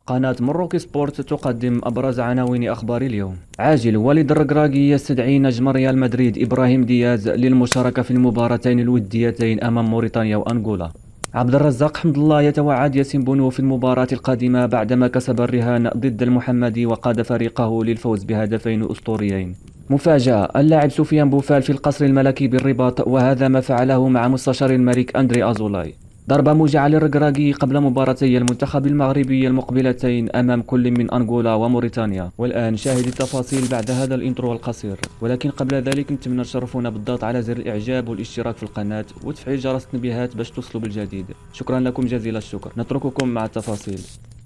قناة مروكي سبورت تقدم أبرز عناوين أخبار اليوم. عاجل: وليد الركراكي يستدعي نجم ريال مدريد إبراهيم دياز للمشاركة في المباراتين الوديتين أمام موريتانيا وأنغولا. عبد الرزاق حمد الله يتوعد ياسين بونو في المباراة القادمة بعدما كسب الرهان ضد المحمدي وقاد فريقه للفوز بهدفين أسطوريين. مفاجأة: اللاعب سفيان بوفال في القصر الملكي بالرباط، وهذا ما فعله مع مستشار الملك أندري أزولاي. ضربة موجعة للركراكي قبل مباراتي المنتخب المغربي المقبلتين أمام كل من أنغولا وموريتانيا. والآن شاهد التفاصيل بعد هذا الانترو القصير، ولكن قبل ذلك نتمنى تشرفونا بالضغط على زر الإعجاب والاشتراك في القناة وتفعيل جرس التنبيهات باش توصلوا بالجديد. شكرا لكم جزيل الشكر. نترككم مع التفاصيل.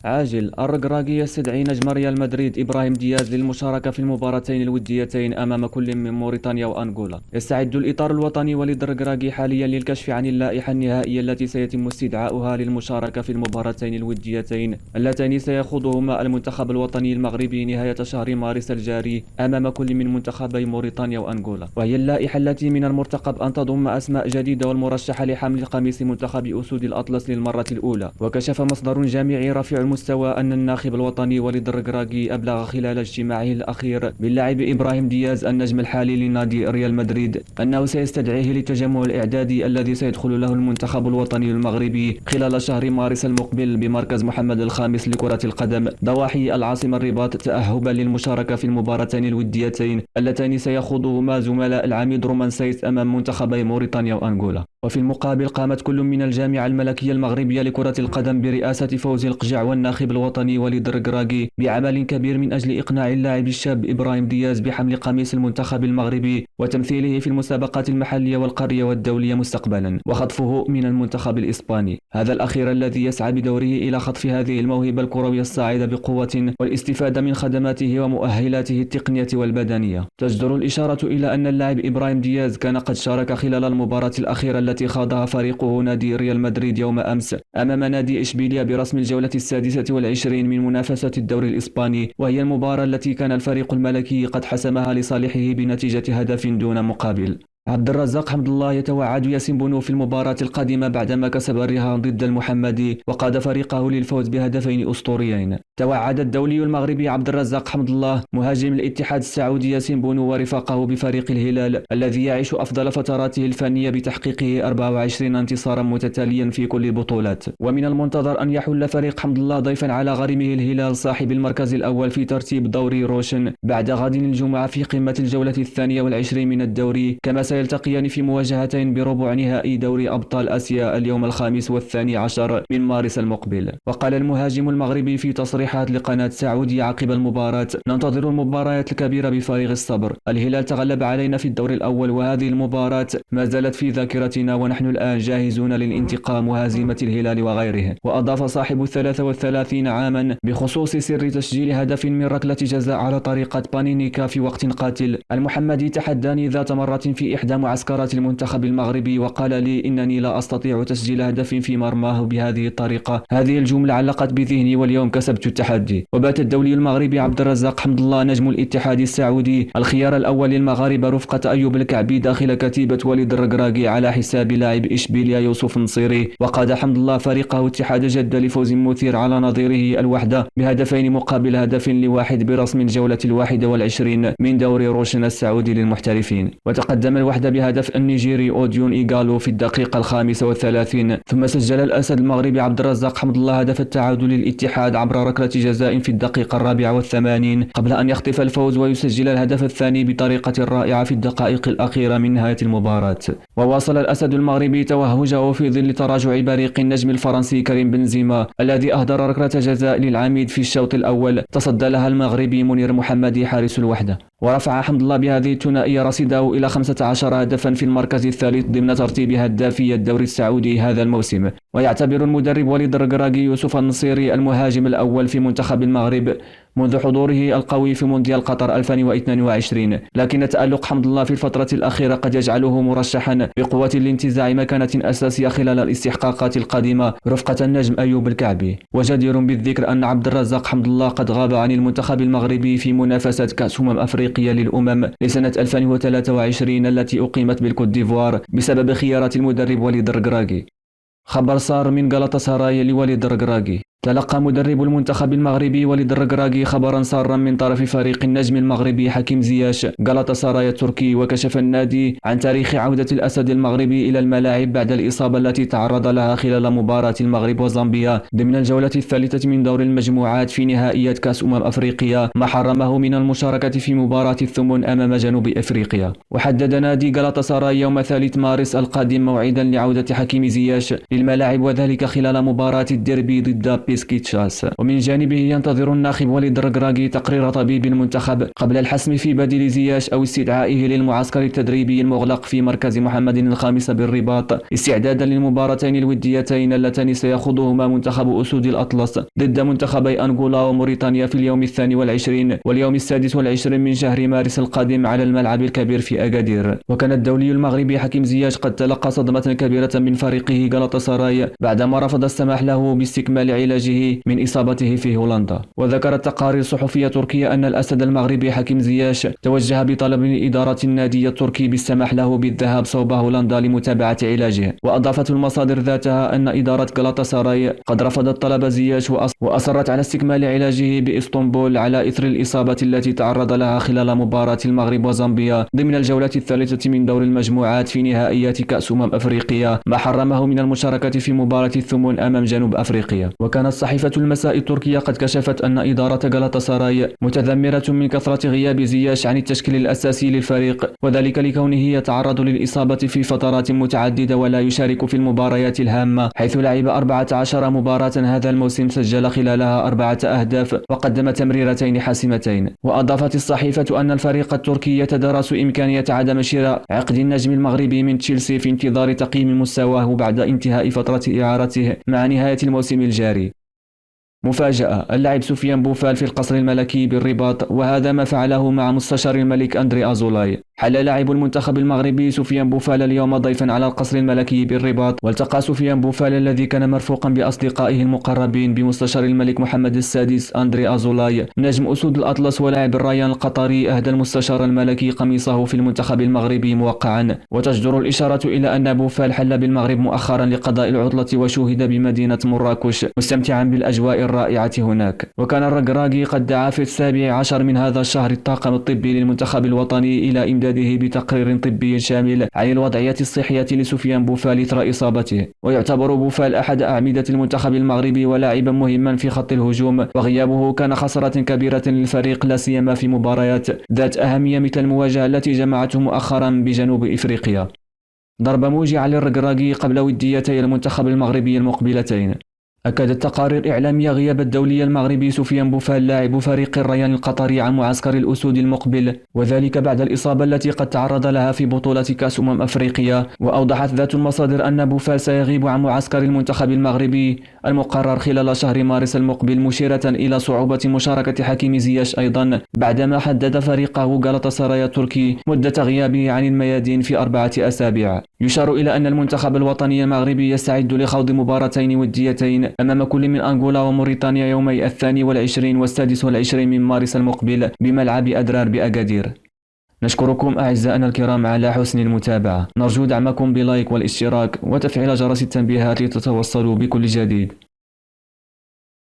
عاجل: الركراكي يستدعي نجم ريال مدريد إبراهيم دياز للمشاركة في المباراتين الوديتين أمام كل من موريتانيا وأنغولا. يستعد الإطار الوطني وليد الركراكي حاليا للكشف عن اللائحة النهائية التي سيتم استدعاؤها للمشاركة في المباراتين الوديتين اللتين سيخوضهما المنتخب الوطني المغربي نهاية شهر مارس الجاري أمام كل من منتخبي موريتانيا وأنغولا، وهي اللائحة التي من المرتقب أن تضم أسماء جديدة والمرشحة لحمل قميص منتخب أسود الأطلس للمرة الأولى. وكشف مصدر جامعي رفيع المستوى أن الناخب الوطني وليد الركراكي أبلغ خلال اجتماعه الأخير باللاعب إبراهيم دياز النجم الحالي لنادي ريال مدريد أنه سيستدعيه للتجمع الإعدادي الذي سيدخل له المنتخب الوطني المغربي خلال شهر مارس المقبل بمركز محمد الخامس لكرة القدم ضواحي العاصمة الرباط، تأهبا للمشاركة في المباراتين الوديتين اللتين سيخوضهما زملاء العميد رومان سيس أمام منتخبي موريتانيا وأنغولا. وفي المقابل قامت كل من الجامعة الملكية المغربية لكرة القدم برئاسة فوزي القجع والناخب الوطني وليد الركراكي بعمل كبير من أجل إقناع اللاعب الشاب إبراهيم دياز بحمل قميص المنتخب المغربي وتمثيله في المسابقات المحلية والقارية والدولية مستقبلا، وخطفه من المنتخب الإسباني، هذا الأخير الذي يسعى بدوره إلى خطف هذه الموهبة الكروية الصاعدة بقوة والاستفادة من خدماته ومؤهلاته التقنية والبدنية. تجدر الإشارة إلى أن اللاعب إبراهيم دياز كان قد شارك خلال المباراة الأخيرة التي خاضها فريقه نادي ريال مدريد يوم أمس أمام نادي إشبيلية برسم الجولة السادسة والعشرين من منافسة الدوري الإسباني، وهي المباراة التي كان الفريق الملكي قد حسمها لصالحه بنتيجة هدف دون مقابل. عبد الرزاق حمد الله يتوعد ياسين بونو في المباراة القادمة بعدما كسب الرهان ضد المحمدي وقاد فريقه للفوز بهدفين أسطوريين. توعد الدولي المغربي عبد الرزاق حمد الله مهاجم الاتحاد السعودي ياسين بونو ورفاقه بفريق الهلال الذي يعيش أفضل فتراته الفنية بتحقيقه 24 انتصارا متتاليا في كل البطولات. ومن المنتظر أن يحل فريق حمد الله ضيفا على غريمه الهلال صاحب المركز الأول في ترتيب دوري روشن بعد غد الجمعة في قمة الجولة 22 من الدوري، كما سيلتقيان في مواجهتين بربع نهائي دوري أبطال آسيا اليوم 15 من مارس المقبل. وقال المهاجم المغربي في تصريحات لقناة سعودية عقب المباراة: ننتظر المباريات الكبيرة بفارغ الصبر، الهلال تغلب علينا في الدور الأول وهذه المباراة ما زالت في ذاكرتنا ونحن الآن جاهزون للانتقام وهزيمة الهلال وغيره. وأضاف صاحب 33 عاما بخصوص سر تسجيل هدف من ركلة جزاء على طريقة بانينيكا في وقت قاتل: المحمدي تحداني ذات مرة في إحدى معسكرات المنتخب المغربي وقال لي إنني لا أستطيع تسجيل هدف في مرماه بهذه الطريقة. هذه الجملة علقت بذهني واليوم كسبت التحدي. وبات الدولي المغربي عبد الرزاق حمد الله نجم الاتحاد السعودي الخيار الأول للمغاربة رفقة أيوب الكعبي داخل كتيبة وليد الركراكي على حساب لاعب إشبيليا يوسف النصيري. وقاد حمد الله فريقه اتحاد جدة لفوز مثير على نظيره الوحدة بهدفين مقابل هدف لواحد برسم الجولة 21 من دوري روشن السعودي للمحترفين. وتقدم الوحدة بهدف النيجيري أوديون إيغالو في الدقيقة 35، ثم سجل الأسد المغربي عبد الرزاق حمد الله هدف التعادل للاتحاد عبر ركلة جزاء في الدقيقة 84 قبل أن يخطف الفوز ويسجل الهدف الثاني بطريقة رائعة في الدقائق الأخيرة من نهاية المباراة. وواصل الأسد المغربي توهجه في ظل تراجع بريق النجم الفرنسي كريم بنزيما الذي أهدر ركلة جزاء للعميد في الشوط الأول تصدى لها المغربي منير محمدي حارس الوحدة. ورفع حمد الله بهذه الثنائية رصيده إلى 15 هدفا في المركز الثالث ضمن ترتيب هدافي الدوري السعودي هذا الموسم. ويعتبر المدرب وليد الركراكي يوسف النصيري المهاجم الأول في منتخب المغرب منذ حضوره القوي في مونديال قطر 2022، لكن تألق حمد الله في الفترة الأخيرة قد يجعله مرشحا بقوة لانتزاع مكانة أساسية خلال الاستحقاقات القادمة رفقة النجم أيوب الكعبي. وجدير بالذكر أن عبد الرزاق حمد الله قد غاب عن المنتخب المغربي في منافسة كأس أفريقيا للأمم لسنة 2023 التي أقيمت بالكوت ديفوار بسبب خيارات المدرب وليد الركراكي. خبر صار من غلطة سراي لوليد الركراكي: تلقى مدرب المنتخب المغربي وليد الركراكي خبرا سارا من طرف فريق النجم المغربي حكيم زياش غالاطاساراي التركي، وكشف النادي عن تاريخ عودة الأسد المغربي إلى الملاعب بعد الإصابة التي تعرض لها خلال مباراة المغرب وزامبيا ضمن الجولة الثالثة من دور المجموعات في نهائيات كأس أفريقيا، ما حرمه من المشاركة في مباراة الثمن أمام جنوب أفريقيا. وحدد نادي غالاطاساراي يوم 3 مارس القادم موعدا لعودة حكيم زياش للملاعب، وذلك خلال مباراة الديربي ضد بيسكيتشاس. ومن جانبه ينتظر الناخب وليد الركراكي تقرير طبيب المنتخب قبل الحسم في بديل زياش أو استدعائه للمعسكر التدريبي المغلق في مركز محمد الخامس بالرباط، استعدادا للمباراتين الوديتين اللتان سيخوضهما منتخب أسود الأطلس ضد منتخبي أنغولا وموريتانيا في اليوم 22 واليوم 26 من شهر مارس القادم على الملعب الكبير في أكادير. وكان الدولي المغربي حكيم زياش قد تلقى صدمة كبيرة من فريقه غالاطاساراي بعدما رفض السماح له باستكمال علاجه من إصابته في هولندا. وذكرت تقارير صحفية تركية أن الأسد المغربي حكيم زياش توجه بطلب من إدارة النادي التركي بالسماح له بالذهاب صوب هولندا لمتابعة علاجه. وأضافت المصادر ذاتها أن إدارة غالاطاساراي قد رفضت طلب زياش وأصرت على استكمال علاجه بإسطنبول على إثر الإصابة التي تعرض لها خلال مباراة المغرب وزامبيا ضمن الجولة الثالثة من دور المجموعات في نهائيات كأس أفريقيا، ما حرمه من المشاركة في مباراة الثمن أمام جنوب أفريقيا. وكانت صحيفة المساء التركية قد كشفت أن إدارة غالاطاساراي متذمرة من كثرة غياب زياش عن التشكيل الأساسي للفريق، وذلك لكونه يتعرض للإصابة في فترات متعددة ولا يشارك في المباريات الهامة، حيث لعب 14 مباراة هذا الموسم سجل خلالها 4 أهداف وقدم تمريرتين حاسمتين. وأضافت الصحيفة أن الفريق التركي يتدرس إمكانية عدم شراء عقد النجم المغربي من تشيلسي في انتظار تقييم مستواه بعد انتهاء فترة إعارته مع نهاية الموسم الجاري. مفاجأة: اللاعب سفيان بوفال في القصر الملكي بالرباط، وهذا ما فعله مع مستشار الملك أندري أزولاي. حل لاعب المنتخب المغربي سفيان بوفال اليوم ضيفا على القصر الملكي بالرباط، والتقى سفيان بوفال الذي كان مرفوقا بأصدقائه المقربين بمستشار الملك محمد السادس أندري أزولاي نجم أسود الأطلس ولاعب الريان القطري. أهدى المستشار الملكي قميصه في المنتخب المغربي موقعا. وتجدر الإشارة إلى أن بوفال حل بالمغرب مؤخرا لقضاء العطلة وشوهد بمدينة مراكش مستمتعا بالأجواء الرائعة هناك. وكان الركراكي قد دعا في 17 من هذا الشهر الطاقم الطبي للمنتخب الوطني إلى إمداده بتقرير طبي شامل عن الوضعية الصحية لسفيان بوفال إثر إصابته. ويعتبر بوفال أحد أعمدة المنتخب المغربي ولاعبا مهما في خط الهجوم، وغيابه كان خسارة كبيرة للفريق لا سيما في مباريات ذات أهمية مثل المواجهة التي جمعته مؤخرا بجنوب إفريقيا. ضربة موجعة للركراكي قبل وديتي المنتخب المغربي المقبلتين. أكدت تقارير إعلامية غياب الدولي المغربي سفيان بوفال لاعب فريق الريان القطري عن معسكر الأسود المقبل، وذلك بعد الإصابة التي قد تعرض لها في بطولة كأس أفريقيا. وأوضحت ذات المصادر أن بوفال سيغيب عن معسكر المنتخب المغربي المقرر خلال شهر مارس المقبل، مشيرة إلى صعوبة مشاركة حكيم زياش أيضا بعدما حدد فريقه غالاطاساراي التركي مدة غيابه عن الميادين في 4 أسابيع. يشار إلى أن المنتخب الوطني المغربي يستعد لخوض مباراتين وديتين أمام كل من أنغولا وموريتانيا يومي 22 و26 من مارس المقبل بملعب أدرار بأكادير. نشكركم أعزائنا الكرام على حسن المتابعة، نرجو دعمكم بلايك والاشتراك وتفعيل جرس التنبيهات لتتوصلوا بكل جديد.